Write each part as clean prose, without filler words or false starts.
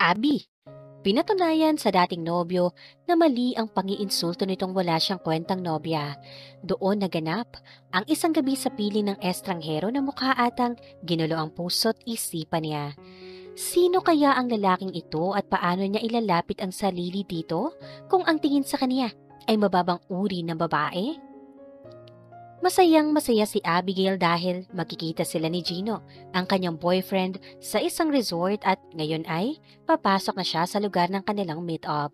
Abby, pinatunayan sa dating nobyo na mali ang pangiinsulto nitong wala siyang kwentang nobya. Doon naganap ang isang gabi sa piling ng estranghero na mukha atang ginulo ang puso't isipan niya. Sino kaya ang lalaking ito at paano niya ilalapit ang sarili dito kung ang tingin sa kanya ay mababang uri ng babae? Masayang masaya si Abigail dahil magkikita sila ni Gino, ang kanyang boyfriend, sa isang resort at ngayon ay papasok na siya sa lugar ng kanilang meet-up.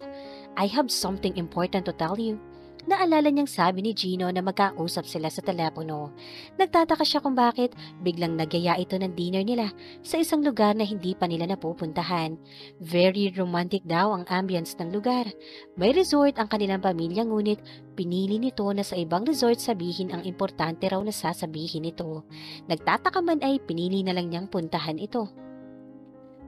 I have something important to tell you. Naalala niyang sabi ni Gino na magkausap sila sa telepono. Nagtataka siya kung bakit biglang nagyaya ito ng dinner nila sa isang lugar na hindi pa nila napupuntahan. Very romantic daw ang ambience ng lugar. May resort ang kanilang pamilya ngunit pinili nito na sa ibang resort sabihin ang importante raw na sasabihin nito. Nagtataka man ay pinili na lang niyang puntahan ito.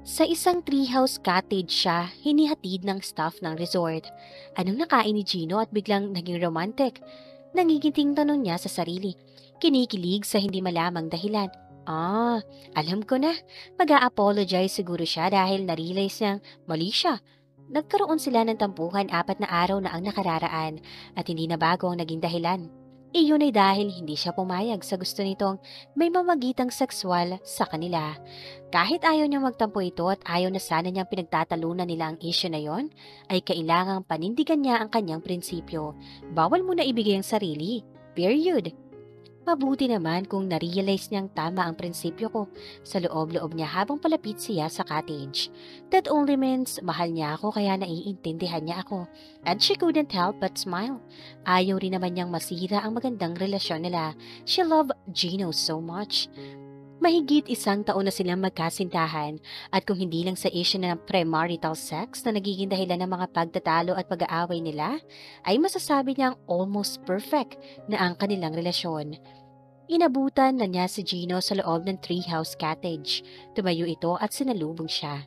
Sa isang treehouse cottage siya hinihatid ng staff ng resort. Anong nakain ni Gino at biglang naging romantic? Nangigiting tanong niya sa sarili. Kinikilig sa hindi malamang dahilan. Ah, alam ko na. Mag-a-apologize siguro siya dahil na-realize niyang mali siya. Nagkaroon sila ng tampuhan 4 na araw na ang nakararaan at hindi na bago ang naging dahilan. Iyon ay dahil hindi siya pumayag sa gusto nitong may mamagitang sexual sa kanila. Kahit ayaw niyang magtampo ito at ayaw na sana niyang pinagtatalunan nila ang issue na yon, ay kailangang panindigan niya ang kanyang prinsipyo. Bawal mo na ibigay ang sarili. Period. Mabuti naman kung na-realize niyang tama ang prinsipyo ko sa loob-loob niya habang palapit siya sa cottage. That only means mahal niya ako kaya naiintindihan niya ako. And she couldn't help but smile. Ayaw rin naman niyang masira ang magandang relasyon nila. She loved Gino so much. Mahigit 1 taon na silang magkasintahan at kung hindi lang sa issue na ng premarital sex na nagiging dahilan ng mga pagtatalo at pag-aaway nila, ay masasabi niyang almost perfect na ang kanilang relasyon. Inabutan na niya si Gino sa loob ng treehouse cottage. Tumayo ito at sinalubong siya.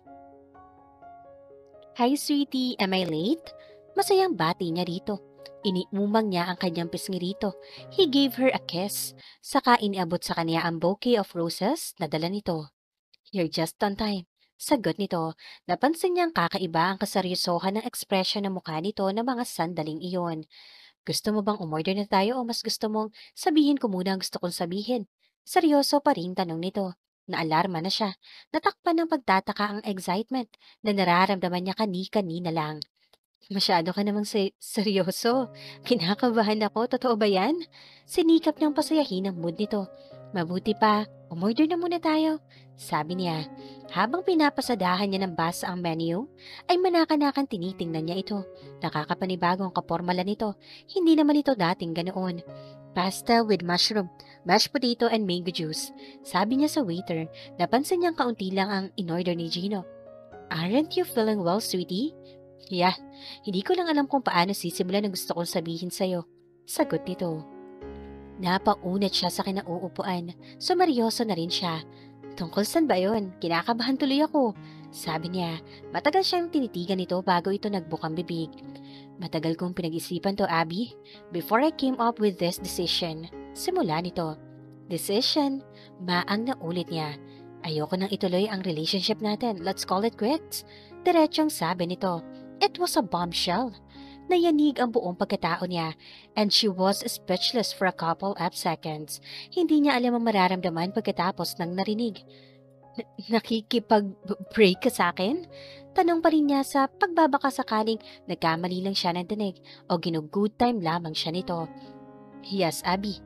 Hi sweetie, am I late? Masayang bati niya rito. Iniumang niya ang kanyang pisngi rito. He gave her a kiss. Saka iniabot sa kanya ang bouquet of roses na dala nito. You're just on time. Sagot nito. Napansin niyang kakaiba ang kaseryosohan ng ekspresyon ng mukha nito na mga sandaling iyon. Gusto mo bang umorder na tayo o mas gusto mong sabihin ko muna ang gusto kong sabihin? Seryoso pa rin tanong nito. Naalarma na siya. Natakpan ng pagtataka ang excitement na nararamdaman niya kani-kanina lang. Masyado ka namang seryoso. Kinakabahan ako, totoo ba yan? Sinikap niyang pasayahin ang mood nito. Mabuti pa, umorder na muna tayo. Sabi niya, habang pinapasadahan niya ng basa ang menu, ay manakanakan tinitingnan niya ito. Nakakapanibago ang kapormalan nito. Hindi naman ito dating ganoon. Pasta with mushroom, mashed potato and mango juice. Sabi niya sa waiter, napansin niyang kaunti lang ang in-order ni Gino. Aren't you feeling well, sweetie? Yeah, hindi ko lang alam kung paano sisimulan ang gusto kong sabihin sa'yo. Sagot nito. Napaunat siya sa kinauupuan. Sumeryoso na rin siya. Tungkol saan ba yun? Kinakabahan tuloy ako. Sabi niya, matagal siyang tinitigan nito bago ito nagbukang bibig. Matagal kong pinag-isipan to, Abby. Before I came up with this decision. Simula nito. Decision? Maang na ulit niya. Ayoko nang ituloy ang relationship natin. Let's call it quits. Diretsong sabi nito. It was a bombshell. Nayanig ang buong pagkatao niya and she was speechless for a couple of seconds. Hindi niya alam ang mararamdaman pagkatapos ng narinig. Nakikipag-break ka sa akin? Tanong pa rin niya sa pagbabaka sakaling nagkamali lang siya ng dinig o ginugood time lamang siya nito. Yes, Abby.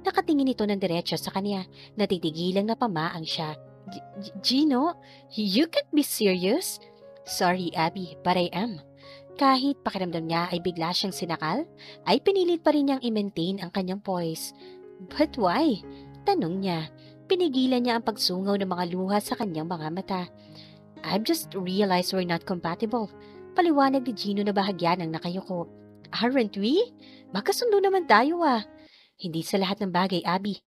Nakatingin ito ng diretso sa kanya. Natitigilang na pamaang siya. Gino, you can't be serious? Sorry, Abby, but I am. Kahit pakiramdam niya ay bigla siyang sinakal, ay pinilit pa rin niyang i-maintain ang kanyang poise. But why? Tanong niya. Pinigilan niya ang pagsungaw ng mga luha sa kanyang mga mata. I've just realized we're not compatible. Paliwanag ni Gino na bahagya ng nakayuko. Aren't we? Magkasundo naman tayo ah. Hindi sa lahat ng bagay, Abby.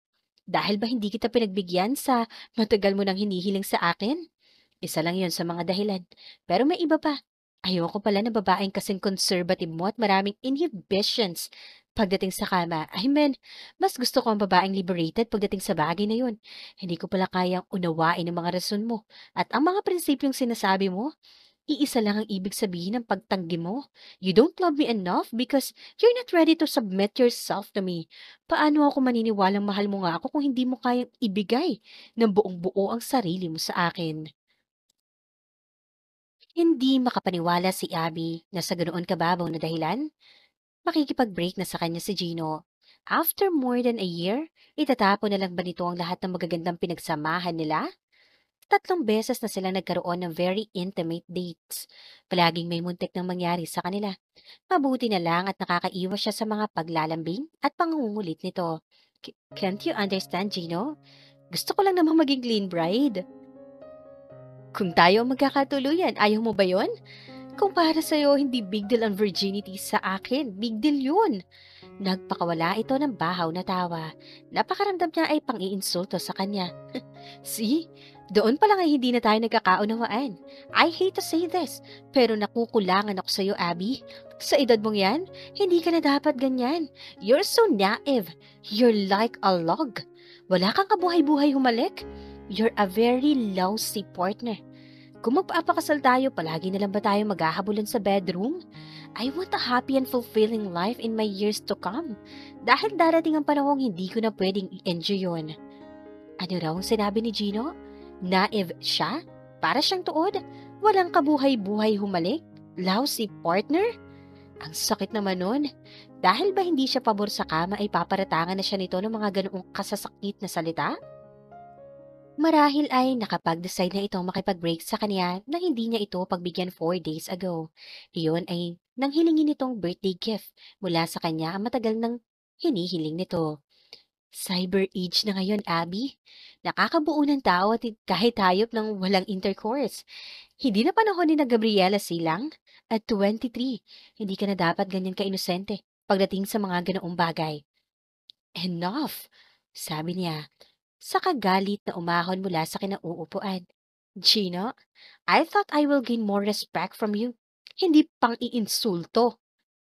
Dahil ba hindi kita pinagbigyan sa matagal mo nang hinihiling sa akin? Isa lang yon sa mga dahilan. Pero may iba pa. Ayoko pala ng babaeng kasing conservative mo at maraming inhibitions pagdating sa kama. I mean, mas gusto ko ang babaeng liberated pagdating sa bagay na yun. Hindi ko pala kayang unawain ang mga rason mo at ang mga prinsipyong sinasabi mo. Iisa lang ang ibig sabihin ng pagtanggi mo. You don't love me enough because you're not ready to submit yourself to me. Paano ako maniniwalang mahal mo nga ako kung hindi mo kayang ibigay ng buong buo ang sarili mo sa akin? Hindi makapaniwala si Abby na sa ganoon kababaw na dahilan, makikipag-break na sa kanya si Gino. After more than a year, itatapon na lang ba nito ang lahat ng magagandang pinagsamahan nila? Tatlong beses na sila nagkaroon ng very intimate dates. Palaging may muntik nang mangyari sa kanila. Mabuti na lang at nakakaiwas siya sa mga paglalambing at pangungulit nito. Can't you understand, Gino? Gusto ko lang namang maging clean bride. Kung tayo ang magkakatuluyan, ayaw mo ba yon? Kung para sa'yo, hindi big deal ang virginity sa akin. Big deal yun. Nagpakawala ito ng bahaw na tawa. Napakaramdam niya ay pang-iinsulto sa kanya. See? Doon pa lang ay hindi na tayo nagkakaunawaan. I hate to say this, pero nakukulangan ako sa'yo, Abby. Sa edad mong yan, hindi ka na dapat ganyan. You're so naive. You're like a log. Wala kang kabuhay-buhay humalik. You're a very lousy partner. Kung magpapakasal tayo, palagi na lang ba tayo maghahabulan sa bedroom? I want a happy and fulfilling life in my years to come. Dahil darating ang panahong hindi ko na pwedeng i-enjoy yun. Ano raw ang sinabi ni Gino? Naive siya? Para siyang tuod? Walang kabuhay-buhay humalik? Lousy partner? Ang sakit naman nun. Dahil ba hindi siya pabor sa kama ay paparatangan na siya nito ng mga ganoong kasasakit na salita? Marahil ay nakapag-decide na itong makipag-break sa kanya na hindi niya ito pagbigyan 4 days ago. Iyon ay nang hilingin nitong birthday gift mula sa kanya ang matagal nang hinihiling nito. Cyber age na ngayon, Abby. Nakakabuo ng tao at kahit hayop ng walang intercourse. Hindi na panahon ni na Gabriela Silang? At 23, hindi ka na dapat ganyan ka-inosente pagdating sa mga ganoong bagay. Enough, sabi niya, sa kagalit na umahon mula sa kinauupuan. Gina, I thought I will gain more respect from you. Hindi pang iinsulto.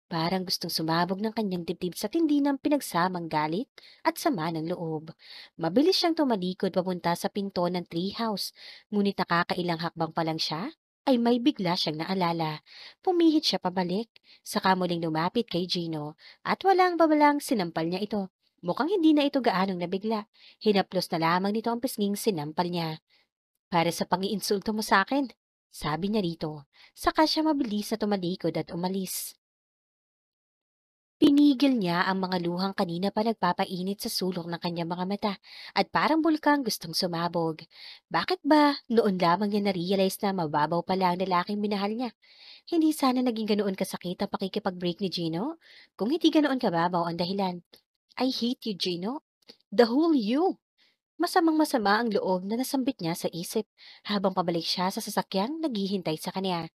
Parang gustong sumabog ng kanyang dibdib sa tindi ng pinagsamang galit at sama ng loob. Mabilis siyang tumalikod papunta sa pinto ng treehouse, ngunit nakakailang hakbang pa lang siya, ay may bigla siyang naalala. Pumihit siya pabalik, saka muling lumapit kay Gino, at walang babalang sinampal niya ito. Mukhang hindi na ito gaanong nabigla. Hinaplos na lamang nito ang pisnging sinampal niya. Para sa pangiinsulto mo sa akin, sabi niya rito. Saka siya mabilis na tumalikod at umalis. Pinigil niya ang mga luhang kanina pa nagpapainit sa sulok ng kanyang mga mata at parang bulkang gustong sumabog. Bakit ba noon lamang niya na-realize na mababaw pala ang lalaking minahal niya? Hindi sana naging ganoon kasakit ang pakikipag-break ni Gino? Kung hindi ganoon kababaw ang dahilan. I hate you, Gino. The whole you. Masamang masama ang loob na nasambit niya sa isip habang pabalik siya sa sasakyang naghihintay sa kanya.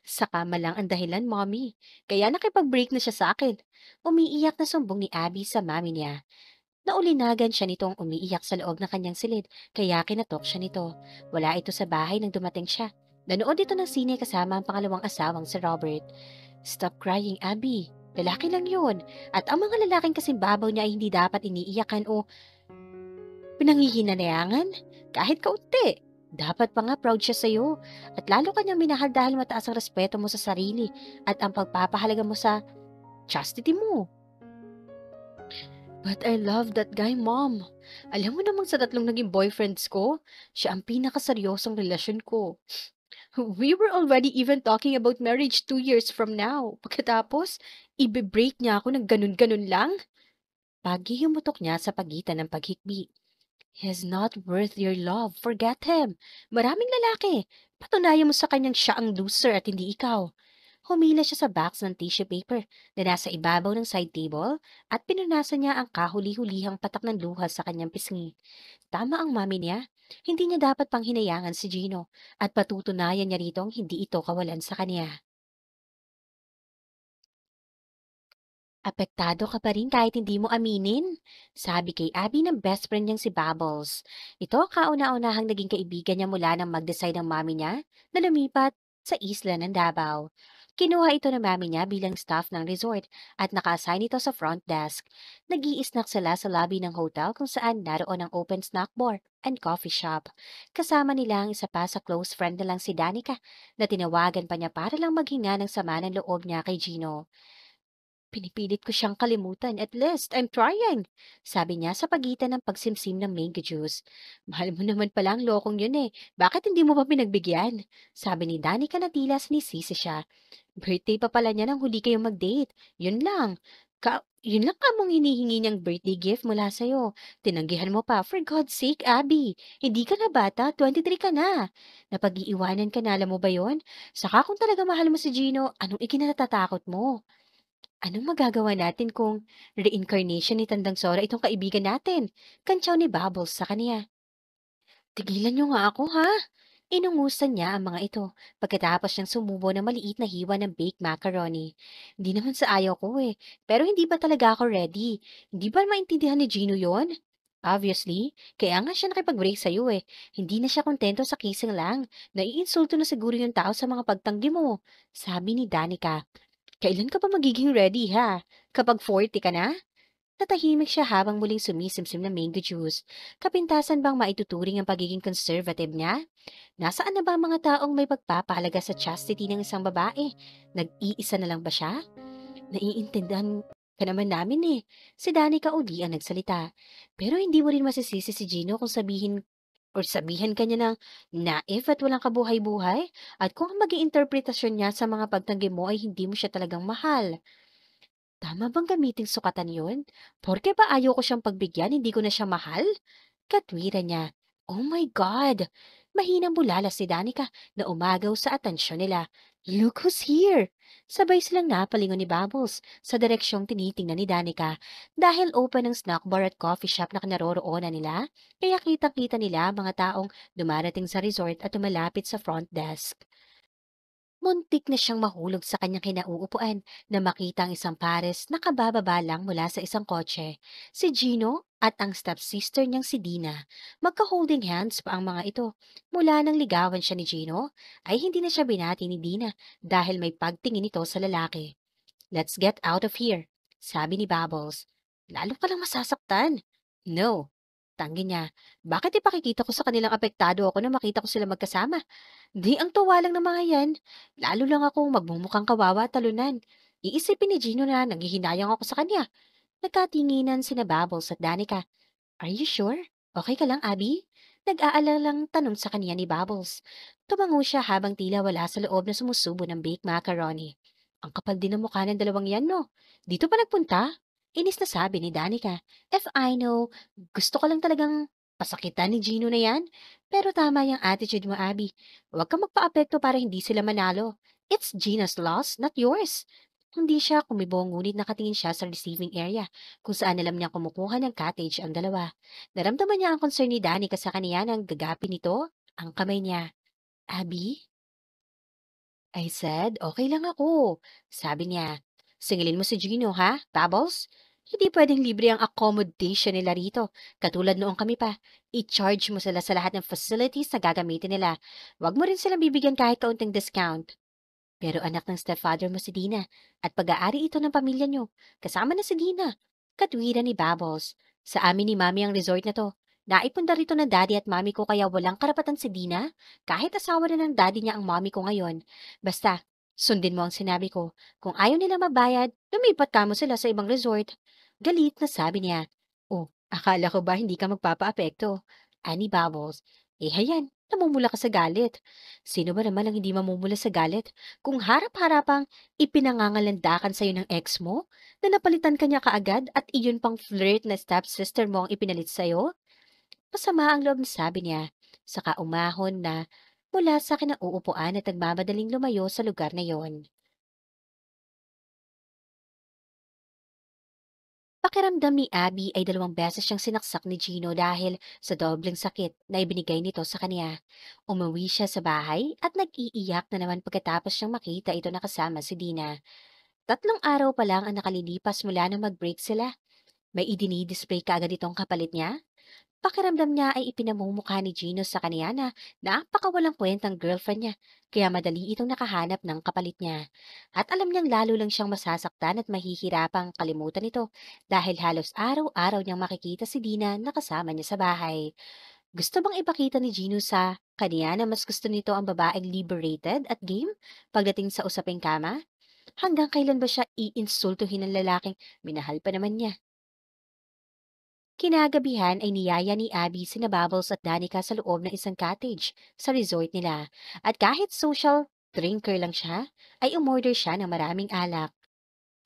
Sa kama lang ang dahilan, mommy. Kaya nakipag-break na siya sa akin. Umiiyak na sumbong ni Abby sa mami niya. Naulinagan siya nitong umiiyak sa loob ng kanyang silid, kaya kinatok siya nito. Wala ito sa bahay nang dumating siya. Nanood ito ng sine kasama ang pangalawang asawang si Robert. Stop crying, Abby. Lalaki lang yun. At ang mga lalaking kasing babaw niya ay hindi dapat iniiyakan o pinanghihinalayangan. Kahit kaunti. Dapat pa nga proud siya sa'yo. At lalo kanyang minahal dahil mataas ang respeto mo sa sarili at ang pagpapahalaga mo sa chastity mo. But I love that guy, Mom. Alam mo namang sa tatlong naging boyfriends ko, siya ang pinakaseryosong relasyon ko. We were already even talking about marriage 2 years from now. Pagkatapos, ibe-break niya ako ng ganun-ganun lang. Paghihumutok niya sa pagitan ng paghikbi. He's not worth your love. Forget him. Maraming lalaki. Patunayan mo sa kanyang siya ang loser at hindi ikaw. Humila siya sa box ng tissue paper na nasa ibabaw ng side table at pinunasan niya ang kahuli-hulihang patak ng luha sa kanyang pisngi. Tama ang mami niya. Hindi niya dapat pang hinayangan si Gino at patutunayan niya ritong hindi ito kawalan sa kanya. Apektado ka pa rin kahit hindi mo aminin, sabi kay Abby ng best friend niyang si Bubbles. Ito ang kauna-unahang naging kaibigan niya mula nang mag-decide ang mami niya na lumipat sa isla ng Davao. Kinuha ito ng mami niya bilang staff ng resort at naka-assign ito sa front desk. Nag-i-snack sila sa lobby ng hotel kung saan naroon ang open snack bar and coffee shop. Kasama nila ang isa pa sa close friend na lang si Danica na tinawagan pa niya para lang maghinga ng sama ng loob niya kay Gino. Pinipilit ko siyang kalimutan. At least, I'm trying. Sabi niya sa pagitan ng pagsimsim ng mango juice. Mahal mo naman pala ang lokong yun eh. Bakit hindi mo pa pinagbigyan? Sabi ni Danica na tila sinisisi siya. Birthday pa pala niya nang huli kayong mag-date. Yun lang. Yun lang kamong hinihingi niyang birthday gift mula sa'yo. Tinanggihan mo pa. For God's sake, Abby. Hindi ka na bata. 23 ka na. Napag-iiwanan ka na. Alam mo ba yon? Saka kung talaga mahal mo si Gino, anong ikinatatakot mo? Anong magagawa natin kung reincarnation ni Tandang Sora itong kaibigan natin? Kantsaw ni Bubbles sa kanya. Tigilan niyo nga ako, ha? Inungusan niya ang mga ito pagkatapos niyang sumubo ng maliit na hiwa ng baked macaroni. Hindi naman sa ayaw ko eh, pero hindi ba talaga ako ready? Hindi ba maintindihan ni Gino yon? Obviously, kaya nga siya nakipag-break sa'yo eh. Hindi na siya kontento sa kissing lang. Naiinsulto na siguro yung tao sa mga pagtanggi mo. Sabi ni Danica. Kailan ka pa magiging ready ha? Kapag 40 ka na? Natahimik siya habang muling sumisimsim ng mango juice. Kapintasan bang maituturing ang pagiging conservative niya? Nasaan na ba ang mga taong may pagpapahalaga sa chastity ng isang babae? Nag-iisa na lang ba siya? Naiintindihan ka naman namin eh. Si Danica uli ang nagsalita. Pero hindi mo rin masisisi si Gino kung sabihan ka niya ng naif at walang kabuhay-buhay at kung ang maging interpretasyon niya sa mga pagtanggi mo ay hindi mo siya talagang mahal. Tama bang gamiting sukatan yun? Porke ba ayaw ko siyang pagbigyan, hindi ko na siya mahal? Katwiran niya. Oh my God! Mahinang bulala si Danica na umagaw sa atensyon nila. Look who's here! Sabay silang napalingon ni Bubbles sa direksyong tinitingnan ni Danica. Dahil open ang snack bar at coffee shop na kinaroroonan nila, kaya kitang-kita nila ang mga taong dumarating sa resort at tumalapit sa front desk. Muntik na siyang mahulog sa kanyang kinauupuan na makita ang isang pares na kabababa lang mula sa isang kotse. Si Gino at ang stepsister niyang si Dina. Magka-holding hands pa ang mga ito. Mula nang ligawan siya ni Gino, ay hindi na siya binati ni Dina dahil may pagtingin ito sa lalaki. Let's get out of here, sabi ni Bubbles. Lalo ka lang masasaktan. No, tanggi niya. Bakit ipakikita ko sa kanilang apektado ako na makita ko sila magkasama? Di ang tuwa lang ng mga yan. Lalo lang akong magmumukhang kawawa at talunan. Iisipin ni Gino na nanghihinayang ako sa kanya. Nagkatinginan sina Bubbles at Danica. Are you sure? Okay ka lang, Abby? Nag-aalalang tanong sa kanya ni Bubbles. Tumango siya habang tila wala sa loob na sumusubo ng baked macaroni. Ang kapal din ng mukha ng dalawang yan, no? Dito pa nagpunta? Inis na sabi ni Danica. If I know, gusto ko lang talagang pasakitan ni Gino na yan. Pero tama yung attitude mo, Abby. Huwag kang magpa-apekto para hindi sila manalo. It's Gina's loss, not yours. Hindi siya kumibong ngunit nakatingin siya sa receiving area kung saan alam niya kumukuha ng cottage ang dalawa. Naramdaman niya ang concern ni Danica sa kaniya nang gagapin nito ang kamay niya. Abby? I said, okay lang ako. Sabi niya, singilin mo si Gino ha, Bubbles? Hindi pwedeng libre ang accommodation nila rito. Katulad noong kami pa. I-charge mo sila sa lahat ng facilities na gagamitin nila. Huwag mo rin silang bibigyan kahit kaunting discount. Pero anak ng stepfather mo si Dina at pag-aari ito ng pamilya niyo. Kasama na si Dina. Katwiran ni Bubbles. Sa amin ni Mami ang resort na to. Naipunta rito ng daddy at mami ko kaya walang karapatan si Dina. Kahit asawa na ng daddy niya ang mami ko ngayon. Basta, sundin mo ang sinabi ko. Kung ayaw nila mabayad, lumipat ka mo sila sa ibang resort. Galit na sabi niya. Oh, akala ko ba hindi ka magpapaapekto? Ani Bubbles. Eh hayan, namumula ka sa galit. Sino ba naman ang hindi mamumula sa galit? Kung harap-harapang ipinangangalandakan sa'yo ng ex mo, na napalitan ka niya kaagad at iyon pang flirt na stepsister mo ang ipinalit sa'yo? Masama ang loob na sabi niya, saka umahon na mula sa kinauupuan at nagmamadaling lumayo sa lugar na yon. Pakiramdam ni Abby ay 2 beses siyang sinaksak ni Gino dahil sa dobleng sakit na ibinigay nito sa kanya. Umuwi siya sa bahay at nag-iiyak na naman pagkatapos siyang makita ito nakasama si Dina. 3 araw pa lang ang nakalilipas mula na mag-break sila. May idini-display ka agad itong kapalit niya? Pakiramdam niya ay ipinamumukha ni Gino sa kanya na napakawalang kwentang girlfriend niya, kaya madali itong nakahanap ng kapalit niya. At alam niyang lalo lang siyang masasaktan at mahihirapang kalimutan ito dahil halos araw-araw niyang makikita si Dina na kasama niya sa bahay. Gusto bang ipakita ni Gino sa kanya na mas gusto nito ang babaeng liberated at game pagdating sa usaping kama? Hanggang kailan ba siya iinsultuhin ng lalaking minahal pa naman niya? Kinagabihan ay niyaya ni Abby sina Bubbles at Danica sa loob ng isang cottage sa resort nila. At kahit social drinker lang siya, ay umorder siya ng maraming alak.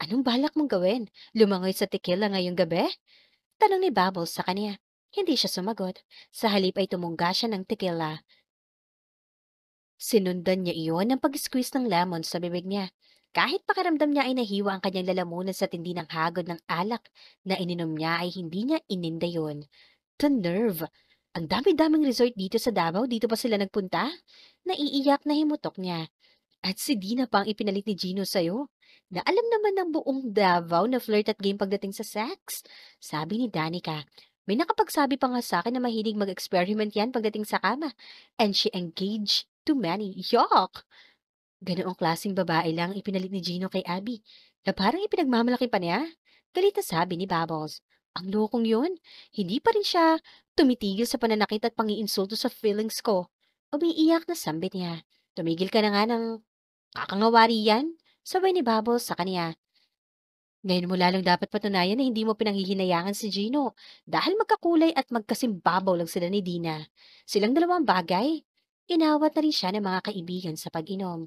Anong balak mong gawin? Lumangoy sa tequila ngayong gabi? Tanong ni Bubbles sa kanya. Hindi siya sumagot. Sa halip ay tumungga siya ng tequila. Sinundan niya iyon ng pag-squeeze ng lemon sa bibig niya. Kahit pakiramdam niya ay nahiwa ang kanyang lalamunan sa tindi ng hagod ng alak na ininom niya ay hindi niya ininda yun. The nerve! Ang dami-daming resort dito sa Davao, dito pa sila nagpunta? Naiiyak na himutok niya. At si Dina pa ang ipinalit ni Gino sa'yo. Na alam naman ng buong Davao na flirt at game pagdating sa sex. Sabi ni Danica. May nakapagsabi pa nga sa akin na mahilig mag-experiment yan pagdating sa kama. And she engaged to many. Yuck! Ganoong klaseng babae lang ipinalit ni Gino kay Abby, na parang ipinagmamalaki pa niya. Galit na sabi ni Bubbles. Ang lokong yun, hindi pa rin siya tumitigil sa pananakit at pangiinsulto sa feelings ko. Umiiyak na sambit niya. Tumigil ka na nga ng kakangawari yan. Sabay ni Bubbles sa kanya. Ngayon mo lalong dapat patunayan na hindi mo pinanghihinayangan si Gino dahil magkakulay at magkasimbabaw lang sila ni Dina. Silang dalawang bagay. Inawat na rin siya ng mga kaibigan sa pag-inom.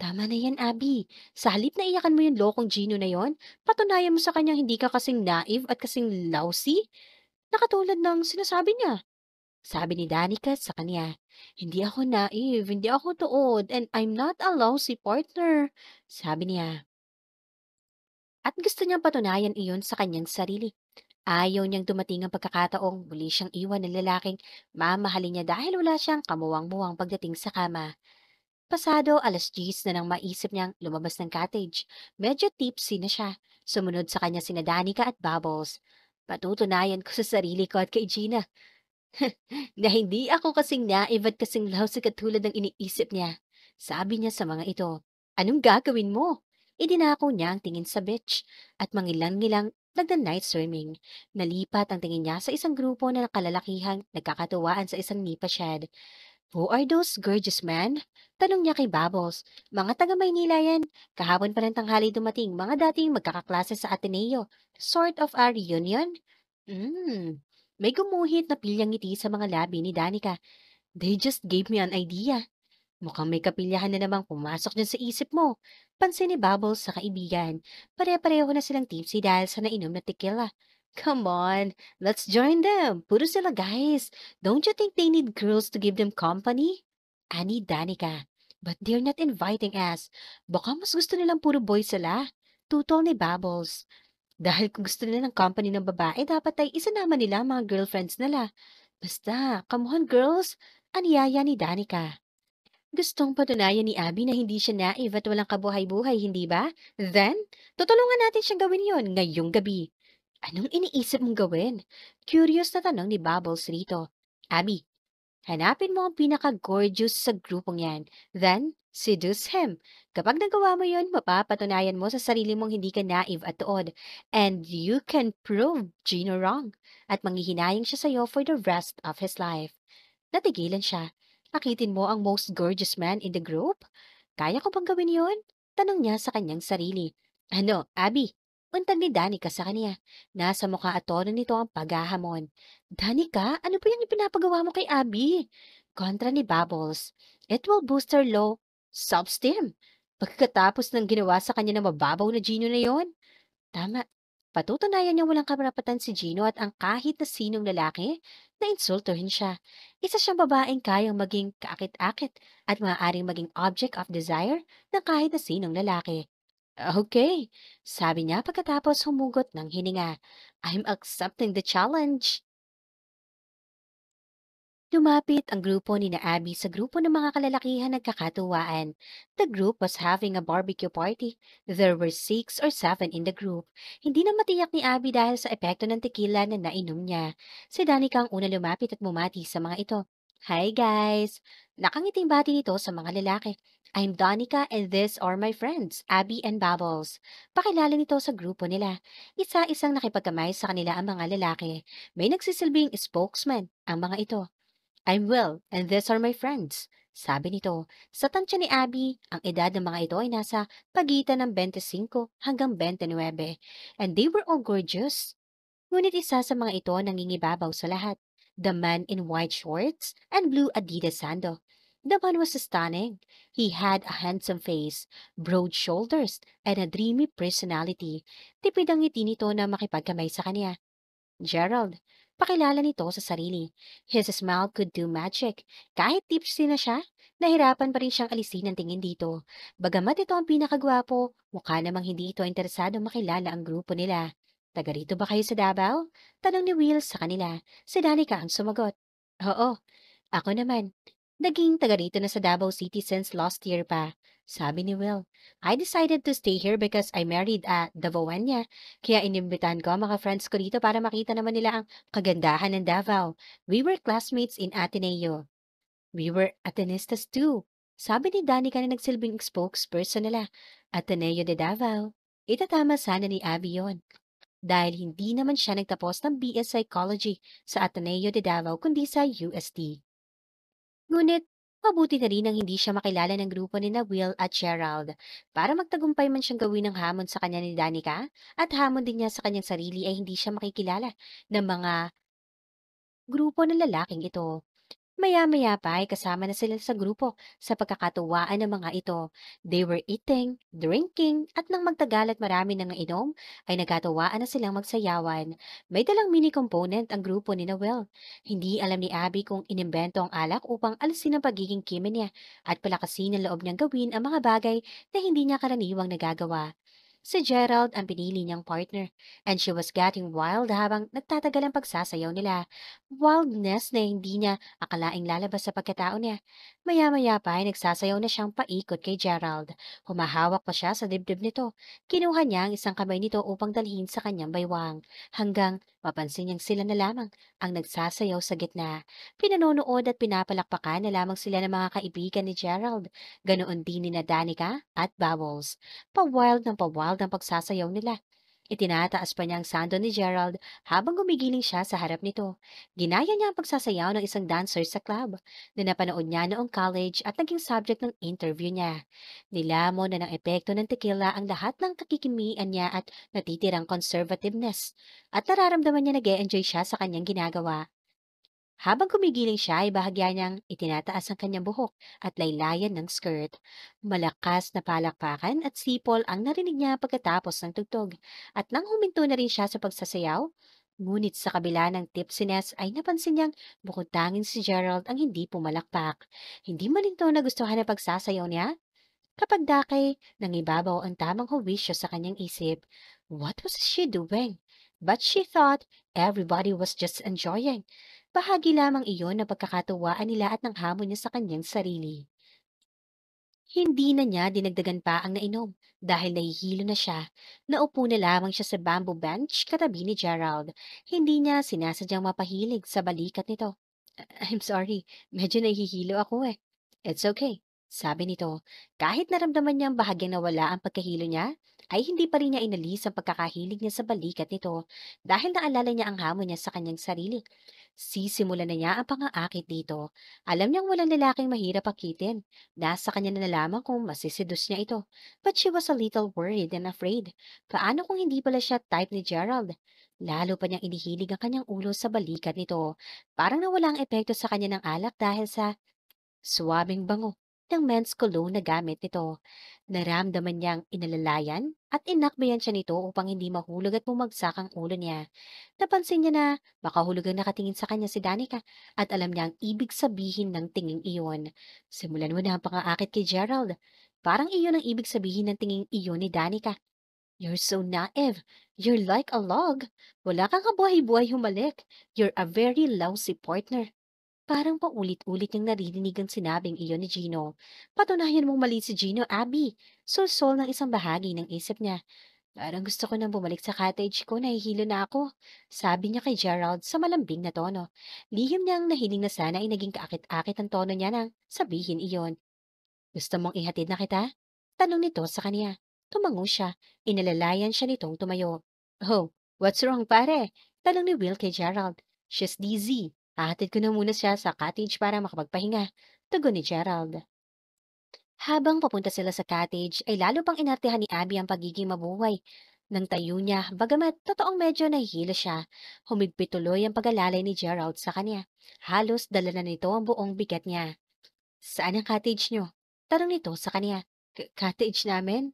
Tama na yan, Abby. Sa halip na iyakan mo yung lokong Gino na yon, patunayan mo sa kanya hindi ka kasing naive at kasing lousy. Nakatulad ng sinasabi niya. Sabi ni Danica sa kanya, hindi ako naive, hindi ako tuod, and I'm not a lousy partner. Sabi niya. At gusto niyang patunayan iyon sa kanyang sarili. Ayaw niyang dumating ang pagkakataong muli siyang iwan ng lalaking mamahalin niya dahil wala siyang kamuwang-muwang pagdating sa kama. Pasado 10:00 na nang maisip niyang lumabas ng cottage. Medyo tipsy na siya. Sumunod sa kanya sina Danica at Bubbles. Patutunayan ko sa sarili ko at kay Gina na hindi ako kasing naive at kasing lousy katulad ng iniisip niya. Sabi niya sa mga ito, anong gagawin mo? Idinako niya ang tingin sa beach at mangilang-ngilang nagda-night swimming. Nalipat ang tingin niya sa isang grupo na nakalalakihang nagkakatuwaan sa isang nipa shed. Who are those gorgeous men? Tanong niya kay Bubbles. Mga taga Maynila yan. Kahapon pa ng tanghali dumating, mga dating magkakaklase sa Ateneo. Sort of a reunion? Hmm. May gumuhit na pilyang ngiti sa mga labi ni Danica. They just gave me an idea. Mukhang may kapilyahan na namang pumasok dyan sa isip mo. Pansin ni Bubbles sa kaibigan. Pare-pareho na silang tipsy dahil sa nainom na tequila. Come on, let's join them. Puro sila guys. Don't you think they need girls to give them company? Ani Danica. But they're not inviting us. Baka mas gusto nilang puro boys sila. Tutol ni Bubbles. Dahil kung gusto nila ng company ng babae, dapat ay isinama nila ang mga girlfriends nila. Basta, come on girls. Aniyaya ni Danica. Gustong patunayan ni Abby na hindi siya naive at walang kabuhay-buhay, hindi ba? Then, tutulungan natin siyang gawin yon ngayong gabi. Anong iniisip mong gawin? Curious na tanong ni Bubbles rito. Abby, hanapin mo ang pinaka-gorgeous sa grupong yan. Then, seduce him. Kapag nagawa mo yon, mapapatunayan mo sa sarili mong hindi ka naive at tuod. And you can prove Gino wrong. At manghihinayang siya sa'yo for the rest of his life. Natigilan siya. Akitin mo ang most gorgeous man in the group? Kaya ko bang gawin yon? Tanong niya sa kanyang sarili. Ano, Abby? Untag ni Danica sa kanya. Nasa mukha at tono nito ang paghahamon. Danica, ano ba yung ipinapagawa mo kay Abby? Kontra ni Bubbles. It will boost her low self-esteem. Pagkatapos ng ginawa sa kanya ng mababaw na Gino na yon? Tama. Patutunayan niyang walang karapatan si Gino at ang kahit na sinong lalaki na insultuhin siya. Isa siyang babaeng kayang maging kaakit-akit at maaaring maging object of desire ng kahit na sinong lalaki. Okay, sabi niya pagkatapos humugot ng hininga. I'm accepting the challenge. Lumapit ang grupo ni na Abby sa grupo ng mga kalalakihan nagkakatuwaan. The group was having a barbecue party. There were 6 or 7 in the group. Hindi na matiyak ni Abby dahil sa epekto ng tequila na nainom niya. Si Danica ang una lumapit at bumati sa mga ito. Hi guys! Nakangiting bati nito sa mga lalaki. I'm Danica and these are my friends, Abby and Bubbles. Pakilala nito sa grupo nila. Isa-isang nakipagkamay sa kanila ang mga lalaki. May nagsisilbing spokesman ang mga ito. I'm well, and these are my friends. Sabi nito, sa tansya ni Abby, ang edad ng mga ito ay nasa pagitan ng 25 hanggang 29, and they were all gorgeous. Ngunit isa sa mga ito ang nangingibabaw sa lahat, the man in white shorts and blue Adidas sando. The man was stunning. He had a handsome face, broad shoulders, and a dreamy personality. Tipid ang ngiti nito na makipagkamay sa kanya. Gerald, pakilala nito sa sarili. His smile could do magic. Kahit tipsy na siya, nahirapan pa rin siyang alisin ang tingin dito. Bagamat ito ang pinakagwapo, mukha namang hindi ito interesado makilala ang grupo nila. Taga rito ba kayo sa Davao? Tanong ni Will sa kanila. Si Danica ang sumagot. Oo, ako naman. Naging taga rito na sa Davao City since last year pa. Sabi ni Will. I decided to stay here because I married a Davaoania. Kaya inimbitahan ko ang mga friends ko dito para makita naman nila ang kagandahan ng Davao. We were classmates in Ateneo. We were Atenistas too. Sabi ni Danica na nagsilbing spokesperson nila. Ateneo de Davao. Itatama sana ni Abby yun. Dahil hindi naman siya nagtapos ng BS Psychology sa Ateneo de Davao kundi sa UST. Ngunit, mabuti na rin ang hindi siya makilala ng grupo ni na Will at Gerald. Para magtagumpay man siyang gawin ng hamon sa kanya ni Danica, at hamon din niya sa kanyang sarili ay hindi siya makikilala ng mga grupo ng lalaking ito. Maya-maya pa ay kasama na sila sa grupo sa pagkakatuwaan ng mga ito. They were eating, drinking, at nang magtagal at marami nang nainom, ay nagkatuwaan na silang magsayawan. May dalang mini component ang grupo ni Noel. Hindi alam ni Abby kung inimbento ang alak upang alisin ang pagiging kime niya at palakasin ang loob niyang gawin ang mga bagay na hindi niya karaniwang nagagawa. Si Gerald ang pinili niyang partner, and she was getting wild habang nagtatagal ang pagsasayaw nila. Wildness na hindi niya akalaing lalabas sa pagkatao niya. Maya-maya pa ay nagsasayaw na siyang paikot kay Gerald. Humahawak pa siya sa dibdib nito. Kinuha niya ang isang kamay nito upang dalhin sa kanyang baywang. Hanggang mapansin niyang sila na lamang ang nagsasayaw sa gitna. Pinanonood at pinapalakpakan na lamang sila ng mga kaibigan ni Gerald. Ganoon din ni na Danica at Bubbles. Pa-wild ang pagsasayaw nila. Itinataas pa niya ang sando ni Gerald habang gumigiling siya sa harap nito. Ginaya niya ang pagsasayaw ng isang dancer sa club na napanood niya noong college at naging subject ng interview niya. Nilamon na ng epekto ng tequila ang lahat ng kakikimian niya at natitirang conservativeness. At nararamdaman niya nag-e-enjoy siya sa kanyang ginagawa. Habang kumigiling siya ay bahagya niyang itinataas ang kanyang buhok at laylayan ng skirt. Malakas na palakpakan at sipol ang narinig niya pagkatapos ng tugtog. At nang huminto na rin siya sa pagsasayaw, ngunit sa kabila ng tipsiness ay napansin niyang bukod tanging si Gerald ang hindi pumalakpak. Hindi malinto na gustuhan ang pagsasayaw niya. Kapag dakay, nangibabaw ang tamang huwisyo sa kanyang isip. What was she doing? But she thought everybody was just enjoying. Bahagi lamang iyon ng pagkakatuwaan nila at ng hamon niya sa kanyang sarili. Hindi na niya dinagdagan pa ang nainom dahil nahihilo na siya. Naupo na lamang siya sa bamboo bench katabi ni Gerald. Hindi niya sinasadyang mapahilig sa balikat nito. I'm sorry, medyo nahihilo ako eh. It's okay, sabi nito. Kahit naramdaman niyang bahagyang nawala ang pagkahilo niya, ay hindi pa rin niya inalis ang pagkakahilig niya sa balikat nito dahil naalala niya ang hamon niya sa kanyang sarili. Sisimulan na niya ang pang-aakit dito. Alam niyang walang lalaking mahirap akitin. Nasa kanya na lamang kung masiseduce niya ito. But she was a little worried and afraid. Paano kung hindi pala siya type ni Gerald? Lalo pa niyang inihilig ang kanyang ulo sa balikat nito. Parang nawala ang epekto sa kanya ng alak dahil sa suwabing bango ng men's cologne na gamit nito. Naramdaman niyang inalalayan at inakbayan siya nito upang hindi mahulog at bumagsak ang ulo niya. Napansin niya na makahulog ang nakatingin sa kanya si Danica at alam niya ang ibig sabihin ng tinging iyon. Simulan mo na ang pang-aakit kay Gerald. Parang iyon ang ibig sabihin ng tinging iyon ni Danica. You're so naive. You're like a log. Wala kang kabuhay-buhay humalik. You're a very lousy partner. Parang paulit-ulit niyang naririnig ang sinabing iyon ni Gino. Patunayan mong mali si Gino, Abby. Sulsol ng isang bahagi ng isip niya. Parang gusto ko nang bumalik sa cottage ko, nahihilo na ako. Sabi niya kay Gerald sa malambing na tono. Lihim niyang nahiling na sana ay naging kaakit-akit ang tono niya nang sabihin iyon. Gusto mong ihatid na kita? Tanong nito sa kanya. Tumango siya. Inalalayan siya nitong tumayo. Oh, what's wrong pare? Tanong ni Will kay Gerald. She's dizzy. Hahatid ko na muna siya sa cottage para makapagpahinga. Tugon ni Gerald. Habang papunta sila sa cottage, ay lalo pang inartehan ni Abby ang pagiging mabuhay. Nang tayo niya, bagamat totoong medyo nahihilo siya, humigpit tuloy ang pag-alalay ni Gerald sa kanya. Halos dala na nito ang buong bigat niya. Saan ang cottage niyo? Tanong nito sa kanya. Cottage namin?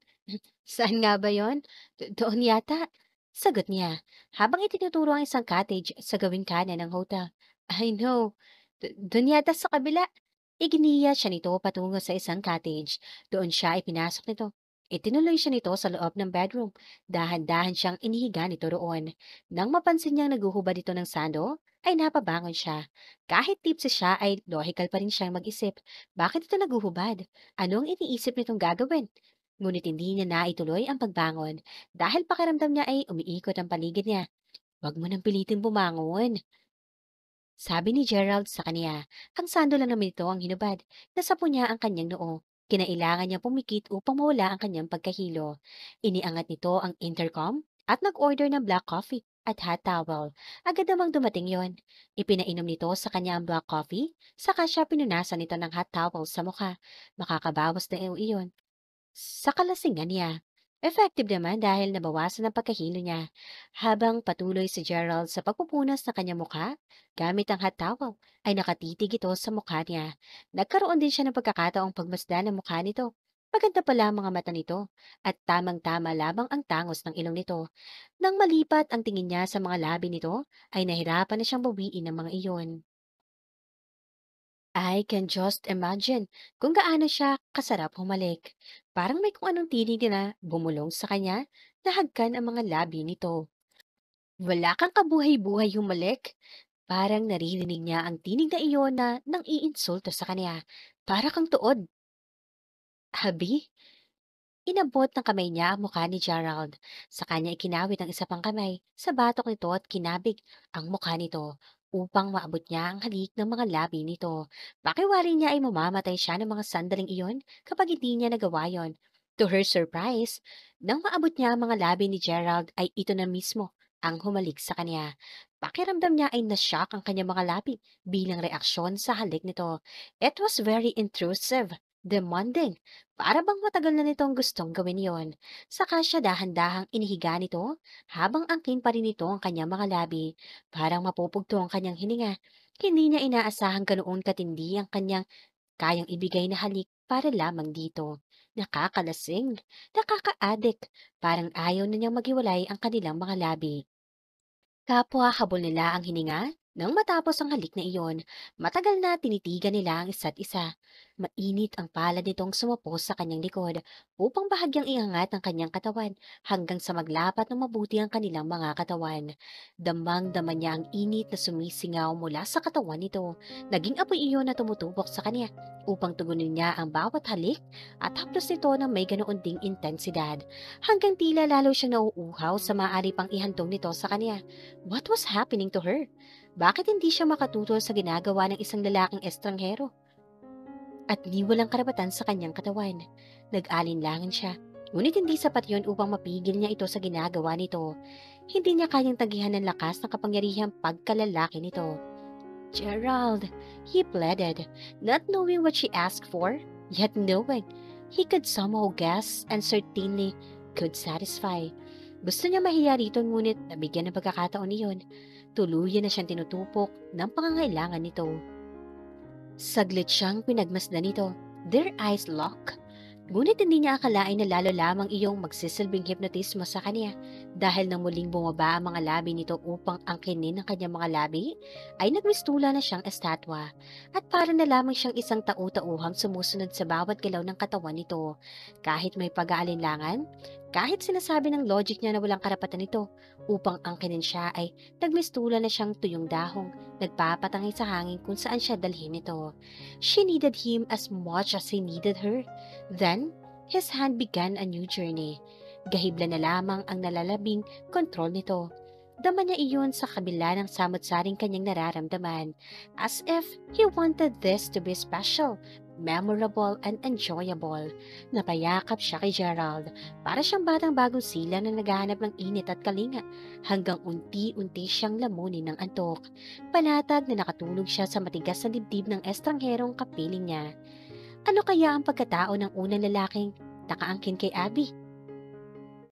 Saan nga ba yon? Doon yata. Sagot niya, habang itinuturo ang isang cottage sa gawing kanan ng hotel. I know. Doon yata sa kabila. Iginiya siya nito patungo sa isang cottage. Doon siya ipinasok nito. Itinuloy siya nito sa loob ng bedroom. Dahan-dahan siyang inihiga nito roon. Nang mapansin niyang naguhubad ito ng sando, ay napabangon siya. Kahit tipsy siya ay logical pa rin siyang mag-isip. Bakit ito naguhubad? Ano ang iniisip nitong gagawin? Ngunit hindi niya naituloy ang pagbangon dahil pakiramdam niya ay umiikot ang paligid niya. Huwag mo nang pilitin bumangon. Sabi ni Gerald sa kanya, ang sando lang naman ito ang hinubad. Nasapo niya ang kanyang noo. Kinailangan niya pumikit upang mawala ang kanyang pagkahilo. Iniangat nito ang intercom at nag-order ng black coffee at hot towel. Agad namang dumating yon. Ipinainom nito sa kanya ang black coffee, saka siya pinunasan nito ng hot towel sa mukha. Makakabawas na iyon sa kalasingan niya. Effective naman dahil nabawasan ang pagkahilo niya. Habang patuloy si Gerald sa pagpupunas ng kanyang mukha, gamit ang hot towel, ay nakatitig ito sa mukha niya. Nagkaroon din siya ng pagkakataong pagmasdan ng mukha nito. Maganda pala ang mga mata nito, at tamang-tama lamang ang tangos ng ilong nito. Nang malipat ang tingin niya sa mga labi nito, ay nahirapan na siyang bawiin ang mga iyon. I can just imagine kung gaano siya kasarap humalik. Parang may kung anong tinig na bumulong sa kanya, nahagkan ang mga labi nito. Wala kang kabuhay-buhay humalik. Parang naririnig niya ang tinig na iyon na nang iinsulto sa kanya. Para kang tuod. Habi? Inabot ng kamay niya ang mukha ni Gerald. Sa kanya ikinawit ang isa pang kamay sa batok nito at kinabig ang mukha nito upang maabot niya ang halik ng mga labi nito. Pakiwari niya ay mamamatay siya ng mga sandaling iyon kapag hindi niya nagawa yon. To her surprise, nang maabot niya ang mga labi ni Gerald ay ito na mismo ang humalik sa kanya. Pakiramdam niya ay nashock ang kanyang mga labi bilang reaksyon sa halik nito. It was very intrusive, demanding. Para bang matagal na nitong gustong gawin yon. Saka siya dahan-dahang inihiga nito habang angkin pa rin nito ang kanyang mga labi. Parang mapupugto ang kanyang hininga. Hindi niya inaasahang ganoon katindi ang kanyang kayang ibigay na halik para lamang dito. Nakakalasing, nakaka-addict, parang ayaw na niyang maghiwalay ang kanilang mga labi. Kapwa habol nila ang hininga nang matapos ang halik na iyon. Matagal na tinitigan nila ang isa't isa. Mainit ang palad nitong sumupos sa kanyang likod upang bahagyang iangat ang kanyang katawan hanggang sa maglapat ng mabuti ang kanilang mga katawan. Damang-dama niya ang init na sumisingaw mula sa katawan nito. Naging apoy iyon na tumutubok sa kanya upang tugunin niya ang bawat halik at haplos nito na may ganoon ding intensidad hanggang tila lalo siyang nauuhaw sa maaari pang ihantong nito sa kanya. What was happening to her? Bakit hindi siya makatutol sa ginagawa ng isang lalaking estranghero? At ni walang karapatan sa kanyang katawan. Nag-alinlangan siya. Ngunit hindi sapat yon upang mapigil niya ito sa ginagawa nito. Hindi niya kayang tagihan ng lakas ng kapangyarihang pagkalalaki nito. Gerald, he pleaded, not knowing what she asked for, yet knowing he could somehow guess and certainly could satisfy. Gusto niya mahiya rito ngunit nabigyan ng pagkakataon niyon. Tuluyan na siyang tinutupok ng pangangailangan nito. Saglit siyang pinagmasdan nito. Their eyes lock. Ngunit hindi niya akalain na lalo lamang iyong magsisilbing hipnotismo sa kanya dahil nang muling bumaba ang mga labi nito upang angkinin ang kanyang mga labi, ay nagmistula na siyang estatwa at para na lamang siyang isang tau-tauhang sumusunod sa bawat galaw ng katawan nito. Kahit may pag-aalinlangan, Kahit sinasabi ng logic niya na walang karapatan nito, upang angkinin siya ay nagmistulan na siyang tuyong dahong, nagpapatangay sa hangin kung saan siya dalhin ito. She needed him as much as he needed her. Then, his hand began a new journey. Gahibla na lamang ang nalalabing kontrol nito. Dama niya iyon sa kabila ng samot-saring kanyang nararamdaman, as if he wanted this to be special, memorable, and enjoyable. Napayakap siya kay Gerald, para siyang batang bagong silang na naghahanap ng init at kalinga, hanggang unti-unti siyang lamunin ng antok. Panatag na nakatulog siya sa matigas na dibdib ng estrangherong kapiling niya. Ano kaya ang pagkatao ng unang lalaking nakaangkin kay Abby?